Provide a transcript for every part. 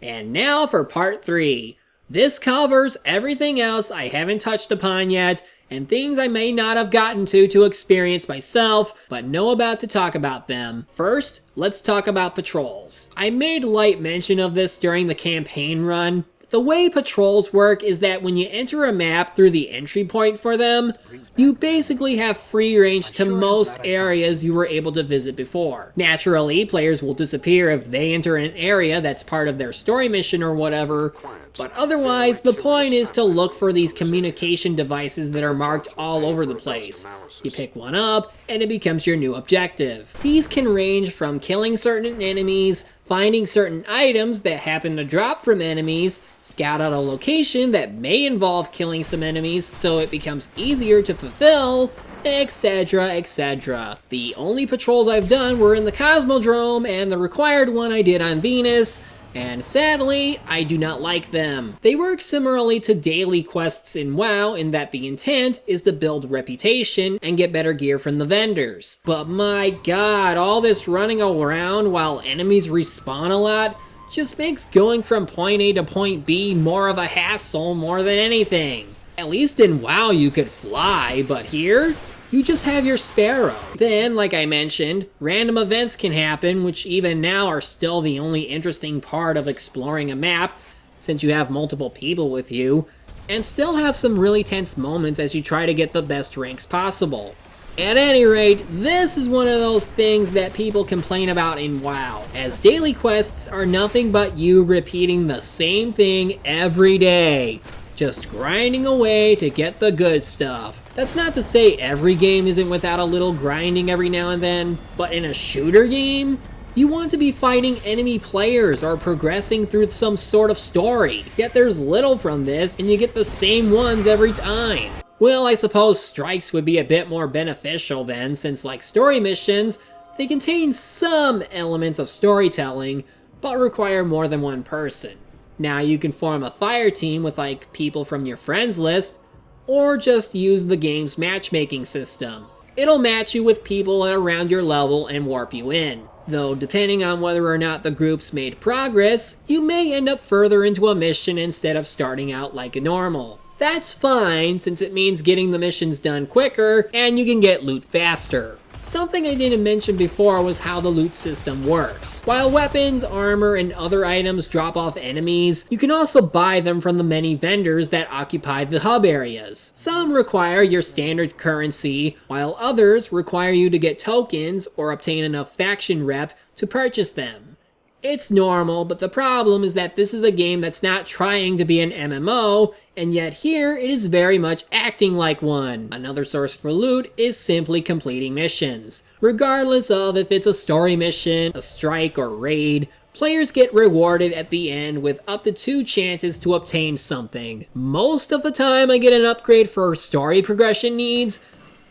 And now for part 3. This covers everything else I haven't touched upon yet, and things I may not have gotten to experience myself, but know about to talk about them. First, let's talk about patrols. I made light mention of this during the campaign run. The way patrols work is that when you enter a map through the entry point for them, you basically have free range to most areas you were able to visit before. Naturally, players will disappear if they enter an area that's part of their story mission or whatever, but otherwise, the point is to look for these communication devices that are marked all over the place. You pick one up, and it becomes your new objective. These can range from killing certain enemies, finding certain items that happen to drop from enemies, scout out a location that may involve killing some enemies so it becomes easier to fulfill, etc, etc. The only patrols I've done were in the Cosmodrome and the required one I did on Venus, and sadly, I do not like them. They work similarly to daily quests in WoW in that the intent is to build reputation and get better gear from the vendors. But my god, all this running around while enemies respawn a lot just makes going from point A to point B more of a hassle more than anything. At least in WoW you could fly, but here, you just have your sparrow. Then, like I mentioned, random events can happen, which even now are still the only interesting part of exploring a map, since you have multiple people with you, and still have some really tense moments as you try to get the best ranks possible. At any rate, this is one of those things that people complain about in WoW, as daily quests are nothing but you repeating the same thing every day, just grinding away to get the good stuff. That's not to say every game isn't without a little grinding every now and then, but in a shooter game, you want to be fighting enemy players or progressing through some sort of story. Yet there's little from this, and you get the same ones every time. Well, I suppose strikes would be a bit more beneficial then, since like story missions, they contain some elements of storytelling, but require more than one person. Now you can form a fire team with like people from your friends list, or just use the game's matchmaking system. It'll match you with people around your level and warp you in. Though depending on whether or not the group's made progress, you may end up further into a mission instead of starting out like a normal. That's fine, since it means getting the missions done quicker, and you can get loot faster. Something I didn't mention before was how the loot system works. While weapons, armor, and other items drop off enemies, you can also buy them from the many vendors that occupy the hub areas. Some require your standard currency, while others require you to get tokens or obtain enough faction rep to purchase them. It's normal, but the problem is that this is a game that's not trying to be an MMO, and yet here it is very much acting like one. Another source for loot is simply completing missions. Regardless of if it's a story mission, a strike, or raid, players get rewarded at the end with up to 2 chances to obtain something. Most of the time I get an upgrade for story progression needs,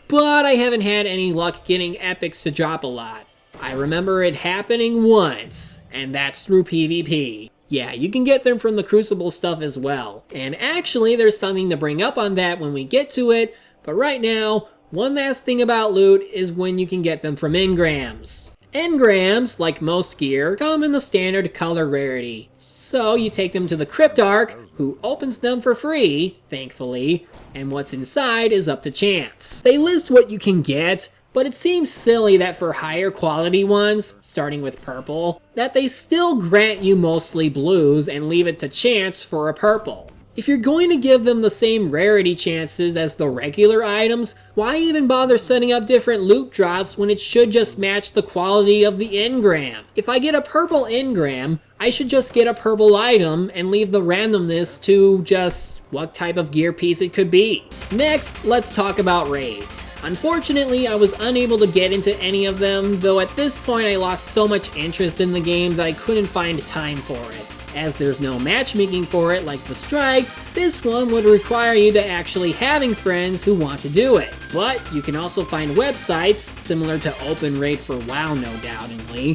but I haven't had any luck getting epics to drop a lot. I remember it happening once, and that's through PvP. Yeah, you can get them from the Crucible stuff as well. And actually, there's something to bring up on that when we get to it, but right now, one last thing about loot is when you can get them from engrams. Engrams, like most gear, come in the standard color rarity. So you take them to the Cryptarch, who opens them for free, thankfully, and what's inside is up to chance. They list what you can get, but it seems silly that for higher quality ones, starting with purple, that they still grant you mostly blues and leave it to chance for a purple. If you're going to give them the same rarity chances as the regular items, why even bother setting up different loot drops when it should just match the quality of the engram? If I get a purple engram, I should just get a purple item and leave the randomness to just what type of gear piece it could be. Next, let's talk about raids. Unfortunately, I was unable to get into any of them, though at this point I lost so much interest in the game that I couldn't find time for it. As there's no matchmaking for it like the strikes, this one would require you to actually having friends who want to do it. But you can also find websites, similar to Open Raid for WoW no doubtingly,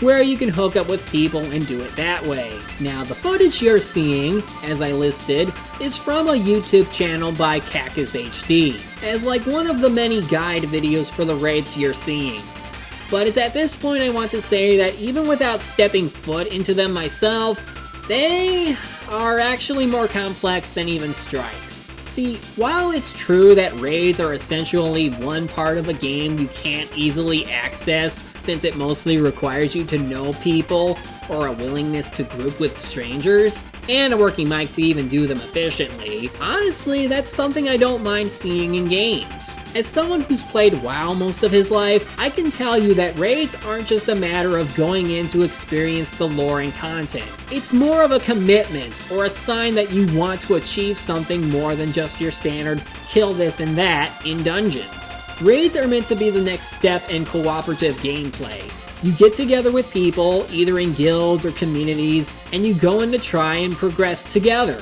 where you can hook up with people and do it that way. Now the footage you're seeing, as I listed, is from a YouTube channel by Cactus HD, as like one of the many guide videos for the raids you're seeing. But it's at this point I want to say that even without stepping foot into them myself, They are actually more complex than even strikes. See, while it's true that raids are essentially one part of a game you can't easily access since it mostly requires you to know people or a willingness to group with strangers, and a working mic to even do them efficiently, honestly, that's something I don't mind seeing in games. As someone who's played WoW most of his life, I can tell you that raids aren't just a matter of going in to experience the lore and content. It's more of a commitment, or a sign that you want to achieve something more than just your standard kill this and that in dungeons. Raids are meant to be the next step in cooperative gameplay. You get together with people, either in guilds or communities, and you go in to try and progress together.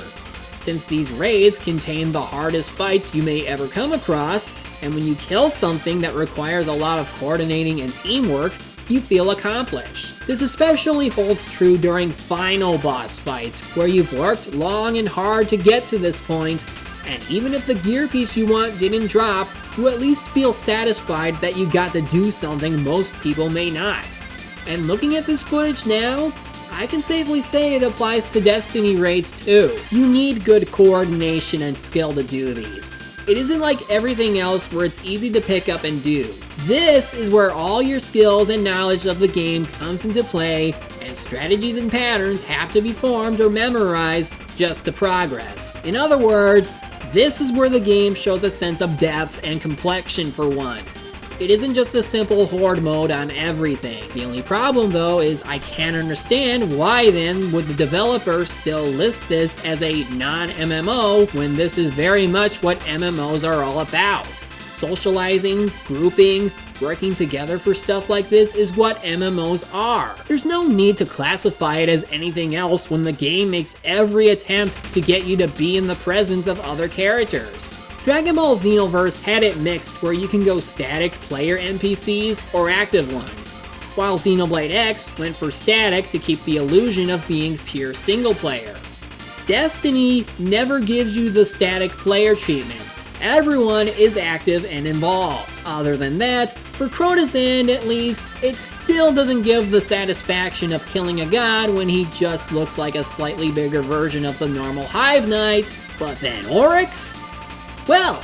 Since these raids contain the hardest fights you may ever come across, and when you kill something that requires a lot of coordinating and teamwork, you feel accomplished. This especially holds true during final boss fights, where you've worked long and hard to get to this point, and even if the gear piece you want didn't drop, you at least feel satisfied that you got to do something most people may not. And looking at this footage now, I can safely say it applies to Destiny raids too. You need good coordination and skill to do these. It isn't like everything else where it's easy to pick up and do. This is where all your skills and knowledge of the game comes into play, and strategies and patterns have to be formed or memorized just to progress. In other words, this is where the game shows a sense of depth and complexion for once. It isn't just a simple horde mode on everything. The only problem though is I can't understand why then would the developer still list this as a non-MMO when this is very much what MMOs are all about. Socializing, grouping, working together for stuff like this is what MMOs are. There's no need to classify it as anything else when the game makes every attempt to get you to be in the presence of other characters. Dragon Ball Xenoverse had it mixed where you can go static player NPCs or active ones, while Xenoblade X went for static to keep the illusion of being pure single player. Destiny never gives you the static player treatment. Everyone is active and involved. Other than that, for Crota's End at least, it still doesn't give the satisfaction of killing a god when he just looks like a slightly bigger version of the normal Hive Knights. But then Oryx? Well,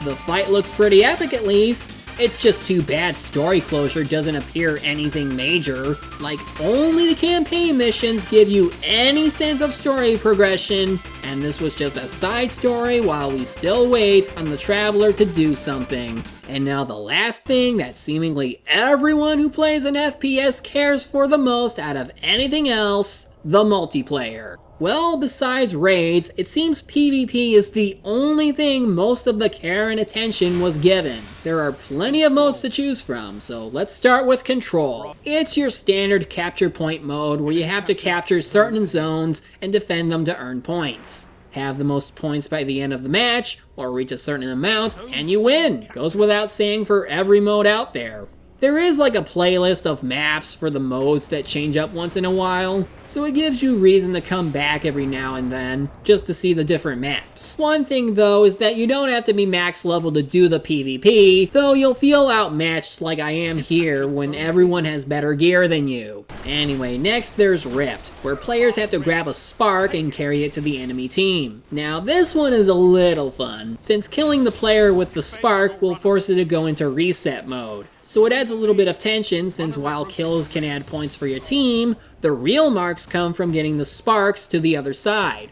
the fight looks pretty epic at least. It's just too bad story closure doesn't appear anything major. Like, only the campaign missions give you any sense of story progression, and this was just a side story while we still wait on the Traveler to do something. And now the last thing that seemingly everyone who plays an FPS cares for the most out of anything else, the multiplayer. Well, besides raids, it seems PvP is the only thing most of the care and attention was given. There are plenty of modes to choose from, so let's start with Control. It's your standard capture point mode where you have to capture certain zones and defend them to earn points. Have the most points by the end of the match, or reach a certain amount, and you win. Goes without saying for every mode out there. There is like a playlist of maps for the modes that change up once in a while, so it gives you reason to come back every now and then, just to see the different maps. One thing though is that you don't have to be max level to do the PvP, though you'll feel outmatched like I am here when everyone has better gear than you. Anyway, next there's Rift, where players have to grab a spark and carry it to the enemy team. Now this one is a little fun, since killing the player with the spark will force it to go into reset mode. So it adds a little bit of tension, since while kills can add points for your team, the real marks come from getting the sparks to the other side.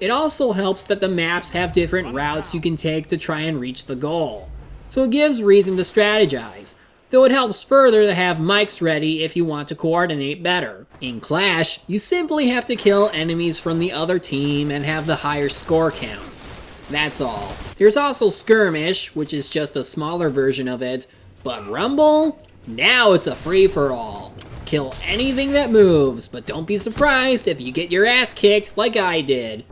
It also helps that the maps have different routes you can take to try and reach the goal. So it gives reason to strategize, though it helps further to have mics ready if you want to coordinate better. In Clash, you simply have to kill enemies from the other team and have the higher score count. That's all. There's also Skirmish, which is just a smaller version of it, but Rumble? Now it's a free-for-all. Kill anything that moves, but don't be surprised if you get your ass kicked like I did.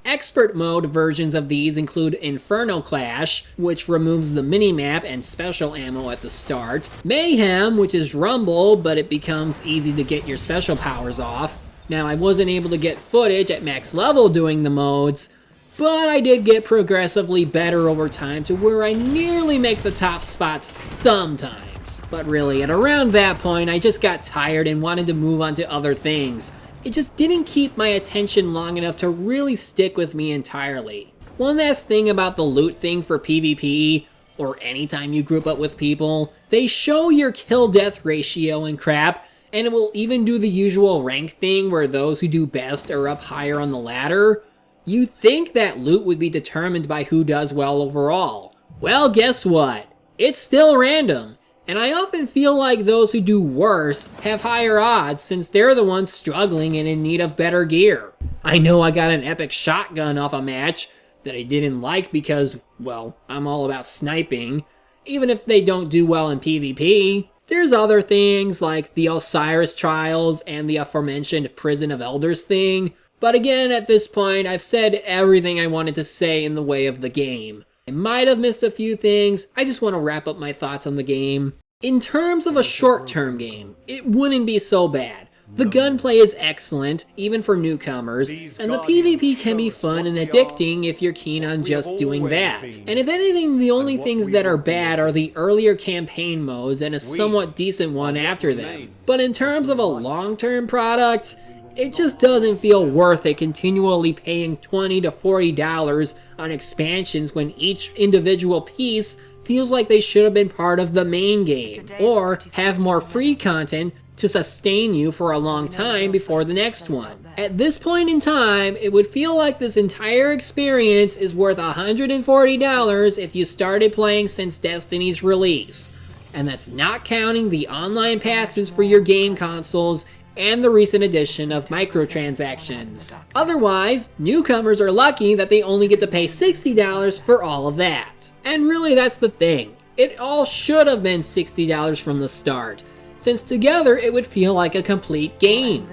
Expert mode versions of these include Inferno Clash, which removes the minimap and special ammo at the start, Mayhem, which is Rumble, but it becomes easy to get your special powers off, Now, I wasn't able to get footage at max level doing the modes, but I did get progressively better over time to where I nearly make the top spots sometimes. But really, at around that point, I just got tired and wanted to move on to other things. It just didn't keep my attention long enough to really stick with me entirely. One last thing about the loot thing for PvP, or anytime you group up with people, they show your kill-death ratio and crap, and it will even do the usual rank thing where those who do best are up higher on the ladder. You'd think that loot would be determined by who does well overall. Well, guess what? It's still random, and I often feel like those who do worse have higher odds since they're the ones struggling and in need of better gear. I know I got an epic shotgun off a match that I didn't like because, well, I'm all about sniping, even if they don't do well in PvP. There's other things like the Osiris trials and the aforementioned Prison of Elders thing, but again, at this point, I've said everything I wanted to say in the way of the game. I might have missed a few things, I just want to wrap up my thoughts on the game. In terms of a short-term game, it wouldn't be so bad. The gunplay is excellent, even for newcomers, and the PvP can be fun and addicting if you're keen on just doing that. And if anything, the only things that are bad are the earlier campaign modes and a somewhat decent one after them. But in terms of a long-term product, it just doesn't feel worth it continually paying $20 to $40 on expansions when each individual piece feels like they should have been part of the main game, or have more free content to sustain you for a long time before the next one. At this point in time, it would feel like this entire experience is worth $140 if you started playing since Destiny's release. And that's not counting the online passes for your game consoles and the recent addition of microtransactions. Otherwise, newcomers are lucky that they only get to pay $60 for all of that. And really, that's the thing. It all should have been $60 from the start, since together it would feel like a complete game.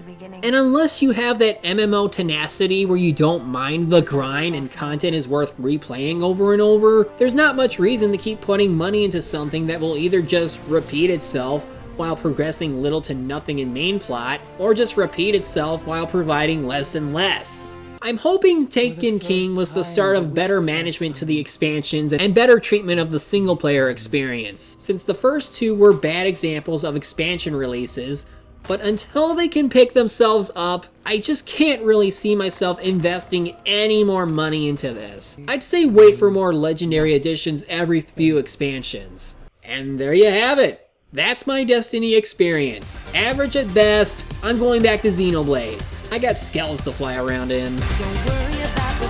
And unless you have that MMO tenacity where you don't mind the grind and content is worth replaying over and over, there's not much reason to keep putting money into something that will either just repeat itself while progressing little to nothing in main plot, or just repeat itself while providing less and less. I'm hoping Taken King was the start of better management to the expansions and better treatment of the single player experience, since the first two were bad examples of expansion releases, but until they can pick themselves up, I just can't really see myself investing any more money into this. I'd say wait for more legendary editions every few expansions. And there you have it. That's my Destiny experience. Average at best. I'm going back to Xenoblade. I got skeletons to fly around in. Don't worry about the